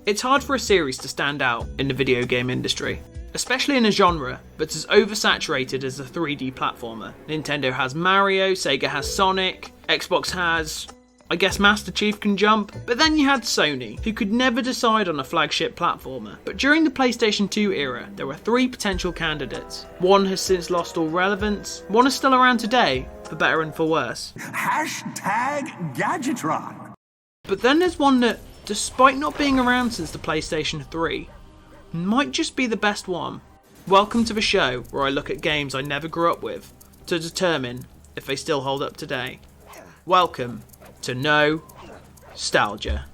It's hard for a series to stand out in the video game industry, especially in a genre that's as oversaturated as a 3D platformer. Nintendo has Mario, Sega has Sonic, Xbox has, I guess Master Chief can jump, but then you had Sony, who could never decide on a flagship platformer. But during the PlayStation 2 era, there were 3 potential candidates. One has since lost all relevance, one is still around today, for better and for worse. #Gadgetron. But then there's one that, despite not being around since the PlayStation 3, might just be the best one. Welcome to the show where I look at games I never grew up with, to determine if they still hold up today. Welcome to No-stalgia.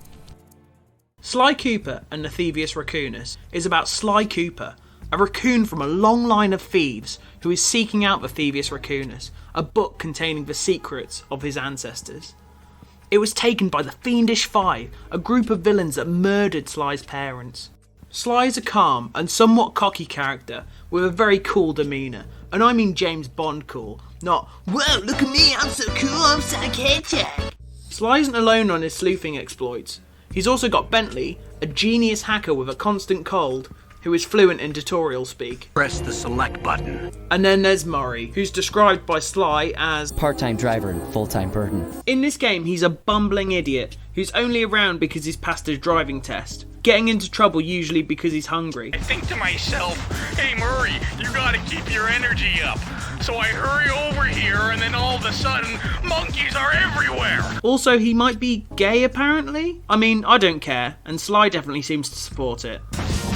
Sly Cooper and the Thievius Raccoonus is about Sly Cooper, a raccoon from a long line of thieves who is seeking out the Thievius Raccoonus, a book containing the secrets of his ancestors. It was taken by the Fiendish Five, a group of villains that murdered Sly's parents. Sly is a calm and somewhat cocky character with a very cool demeanour, and I mean James Bond cool, not, "Whoa, look at me, I'm so cool, I'm psychiatric." Sly isn't alone on his sleuthing exploits. He's also got Bentley, a genius hacker with a constant cold, who is fluent in tutorial speak. Press the select button. And then there's Murray, who's described by Sly as part-time driver and full-time burden. In this game, he's a bumbling idiot who's only around because he's passed his driving test, getting into trouble usually because he's hungry. I think to myself, hey Murray, you gotta keep your energy up. So I hurry over here and then all of a sudden, monkeys are everywhere. Also, he might be gay apparently? I mean, I don't care, and Sly definitely seems to support it.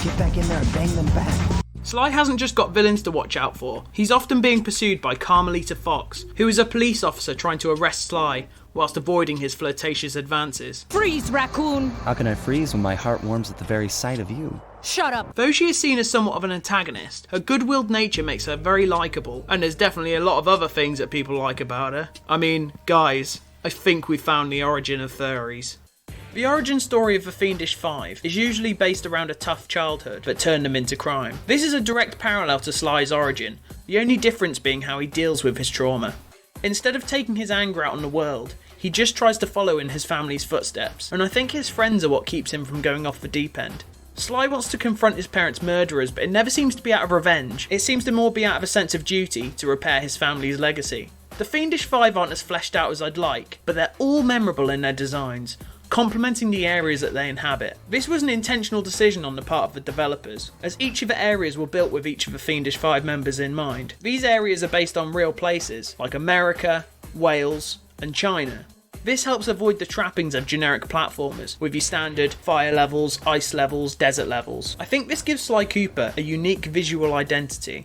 Get back in there and bang them back. Sly hasn't just got villains to watch out for. He's often being pursued by Carmelita Fox, who is a police officer trying to arrest Sly, whilst avoiding his flirtatious advances. Freeze, raccoon! How can I freeze when my heart warms at the very sight of you? Shut up! Though she is seen as somewhat of an antagonist, her good-willed nature makes her very likeable, and there's definitely a lot of other things that people like about her. I mean, guys, I think we've found the origin of furries. The origin story of the Fiendish Five is usually based around a tough childhood that turned them into crime. This is a direct parallel to Sly's origin, the only difference being how he deals with his trauma. Instead of taking his anger out on the world, he just tries to follow in his family's footsteps, and I think his friends are what keeps him from going off the deep end. Sly wants to confront his parents' murderers, but it never seems to be out of revenge. It seems to more be out of a sense of duty to repair his family's legacy. The Fiendish Five aren't as fleshed out as I'd like, but they're all memorable in their designs, complementing the areas that they inhabit. This was an intentional decision on the part of the developers, as each of the areas were built with each of the Fiendish Five members in mind. These areas are based on real places, like America, Wales, and China. This helps avoid the trappings of generic platformers, with your standard fire levels, ice levels, desert levels. I think this gives Sly Cooper a unique visual identity.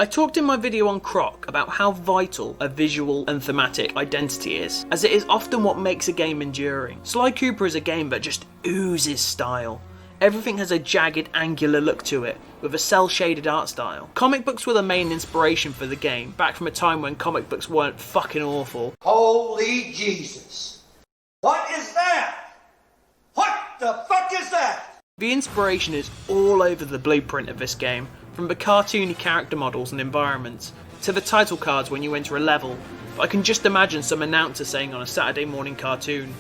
I talked in my video on Croc about how vital a visual and thematic identity is, as it is often what makes a game enduring. Sly Cooper is a game that just oozes style. Everything has a jagged, angular look to it, with a cel-shaded art style. Comic books were the main inspiration for the game, back from a time when comic books weren't fucking awful. Holy Jesus. What is that? What the fuck is that? The inspiration is all over the blueprint of this game, from the cartoony character models and environments, to the title cards when you enter a level, but I can just imagine some announcer saying on a Saturday morning cartoon.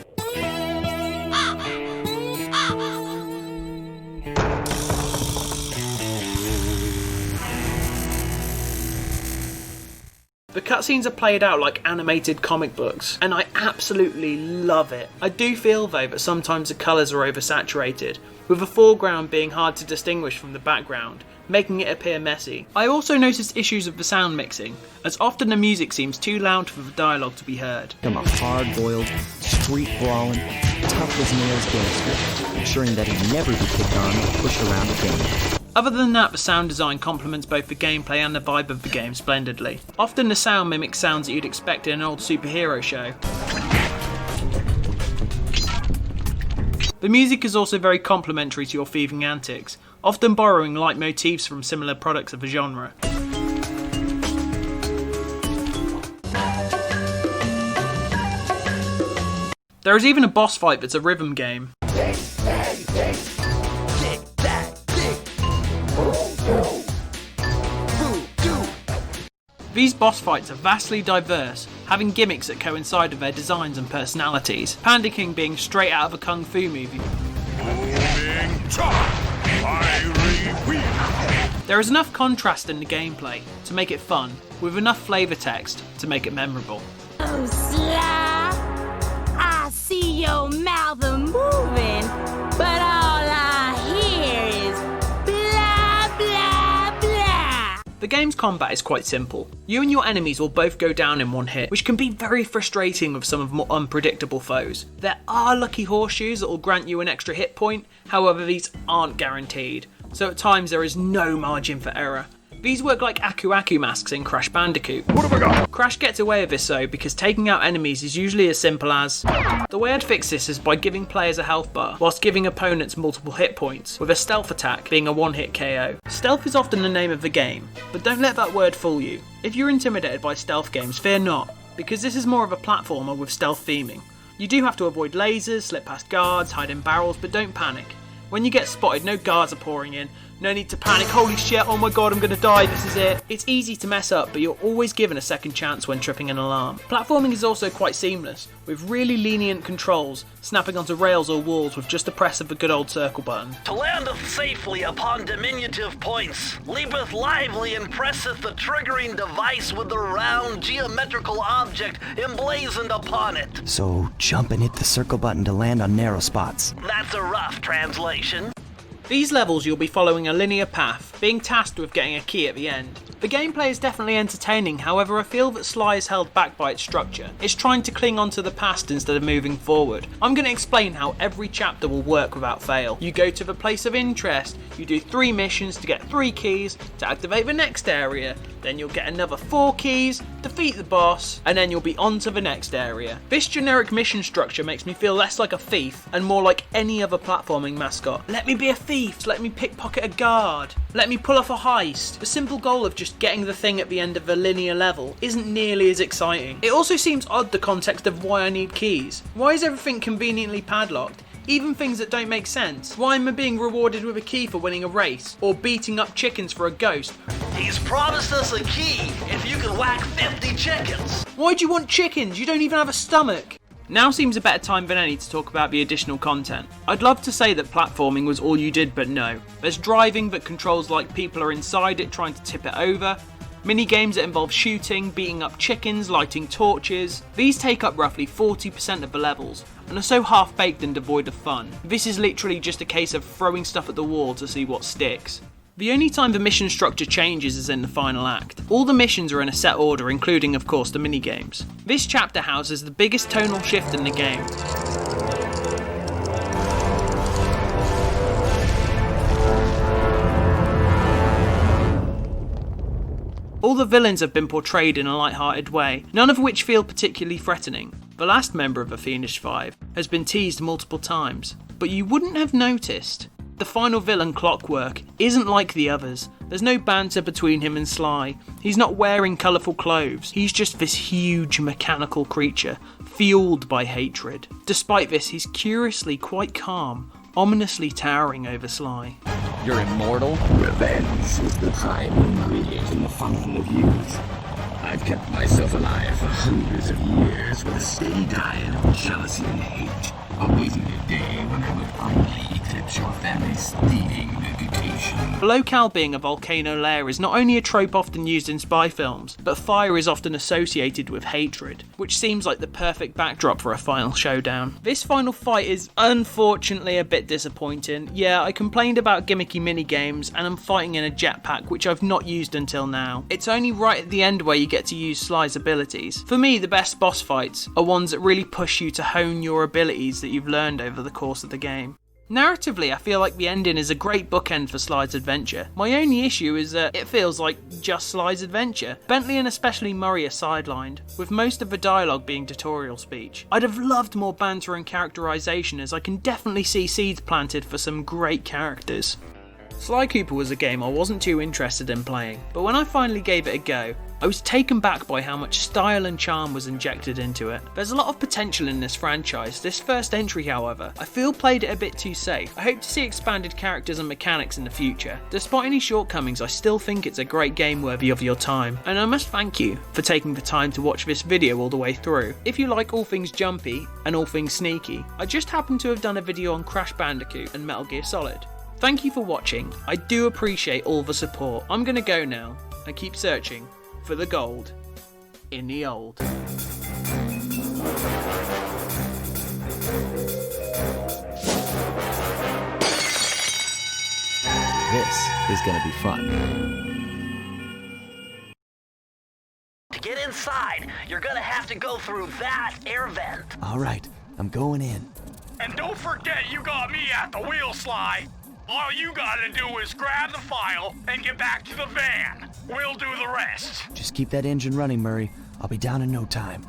The cutscenes are played out like animated comic books, and I absolutely love it. I do feel though that sometimes the colours are oversaturated, with the foreground being hard to distinguish from the background, making it appear messy. I also noticed issues with the sound mixing, as often the music seems too loud for the dialogue to be heard. I'm a hard-boiled, street-brawling, tough as nails gangster, ensuring that he'd never be kicked on or pushed around again. Other than that, the sound design complements both the gameplay and the vibe of the game splendidly. Often the sound mimics sounds that you'd expect in an old superhero show. The music is also very complementary to your thieving antics, often borrowing light motifs from similar products of the genre. There is even a boss fight that's a rhythm game. These boss fights are vastly diverse, having gimmicks that coincide with their designs and personalities, Panda King being straight out of a kung fu movie. Moving top. I repeat. There is enough contrast in the gameplay to make it fun, with enough flavour text to make it memorable. Oh, Sly, I see your mouth moving, but all I hear is blah, blah, blah. The game's combat is quite simple. You and your enemies will both go down in one hit, which can be very frustrating with some of more unpredictable foes. There are lucky horseshoes that will grant you an extra hit point, however these aren't guaranteed, so at times there is no margin for error. These work like Aku masks in Crash Bandicoot. What have I got? Crash gets away with this though because taking out enemies is usually as simple as... The way I'd fix this is by giving players a health bar, whilst giving opponents multiple hit points, with a stealth attack being a one-hit KO. Stealth is often the name of the game, but don't let that word fool you. If you're intimidated by stealth games, fear not, because this is more of a platformer with stealth theming. You do have to avoid lasers, slip past guards, hide in barrels, but don't panic. When you get spotted, no guards are pouring in. No need to panic, holy shit, oh my god, I'm gonna die, this is it. It's easy to mess up, but you're always given a second chance when tripping an alarm. Platforming is also quite seamless, with really lenient controls, snapping onto rails or walls with just the press of the good old circle button. To landeth safely upon diminutive points, leapeth lively and presseth the triggering device with the round geometrical object emblazoned upon it. So jump and hit the circle button to land on narrow spots. That's a rough translation. These levels you'll be following a linear path, being tasked with getting a key at the end. The gameplay is definitely entertaining, however I feel that Sly is held back by its structure. It's trying to cling onto the past instead of moving forward. I'm going to explain how every chapter will work without fail. You go to the place of interest, you do 3 missions to get 3 keys to activate the next area, then you'll get another 4 keys, defeat the boss, and then you'll be on to the next area. This generic mission structure makes me feel less like a thief and more like any other platforming mascot. Let me be a thief, let me pickpocket a guard, let me pull off a heist. The simple goal of just getting the thing at the end of a linear level isn't nearly as exciting. It also seems odd the context of why I need keys. Why is everything conveniently padlocked? Even things that don't make sense. Why am I being rewarded with a key for winning a race? Or beating up chickens for a ghost? He's promised us a key if you can whack 50 chickens. Why do you want chickens? You don't even have a stomach. Now seems a better time than any to talk about the additional content. I'd love to say that platforming was all you did, but no. There's driving that controls like people are inside it trying to tip it over. Mini games that involve shooting, beating up chickens, lighting torches. These take up roughly 40% of the levels, and are so half-baked and devoid of fun. This is literally just a case of throwing stuff at the wall to see what sticks. The only time the mission structure changes is in the final act. All the missions are in a set order, including of course the minigames. This chapter houses the biggest tonal shift in the game. All the villains have been portrayed in a light-hearted way, none of which feel particularly threatening. The last member of the Fiendish Five has been teased multiple times, but you wouldn't have noticed. The final villain, Clockwork, isn't like the others. There's no banter between him and Sly. He's not wearing colourful clothes. He's just this huge mechanical creature, fueled by hatred. Despite this, he's curiously quite calm, ominously towering over Sly. You're immortal? Revenge is the prime ingredient in the fountain of youth. I've kept myself alive for hundreds of years with a steady diet of jealousy and hate, awaiting the day when I would finally eclipse your family's thieving reputation. The locale being a volcano lair is not only a trope often used in spy films, but fire is often associated with hatred, which seems like the perfect backdrop for a final showdown. This final fight is unfortunately a bit disappointing. Yeah, I complained about gimmicky minigames, and I'm fighting in a jetpack, which I've not used until now. It's only right at the end where you get to use Sly's abilities. For me, the best boss fights are ones that really push you to hone your abilities that you've learned over the course of the game. Narratively, I feel like the ending is a great bookend for Sly's adventure. My only issue is that it feels like just Sly's adventure. Bentley and especially Murray are sidelined, with most of the dialogue being tutorial speech. I'd have loved more banter and characterisation, as I can definitely see seeds planted for some great characters. Sly Cooper was a game I wasn't too interested in playing, but when I finally gave it a go, I was taken back by how much style and charm was injected into it. There's a lot of potential in this franchise. This first entry, however, I feel played it a bit too safe. I hope to see expanded characters and mechanics in the future. Despite any shortcomings, I still think it's a great game worthy of your time, and I must thank you for taking the time to watch this video all the way through. If you like all things jumpy and all things sneaky, I just happen to have done a video on Crash Bandicoot and Metal Gear Solid. Thank you for watching. I do appreciate all the support. I'm gonna go now and keep searching for the gold in the old. This is gonna be fun. To get inside, you're gonna have to go through that air vent. All right, I'm going in. And don't forget you got me at the wheel, Sly. All you gotta do is grab the file and get back to the van. We'll do the rest. Just keep that engine running, Murray. I'll be down in no time.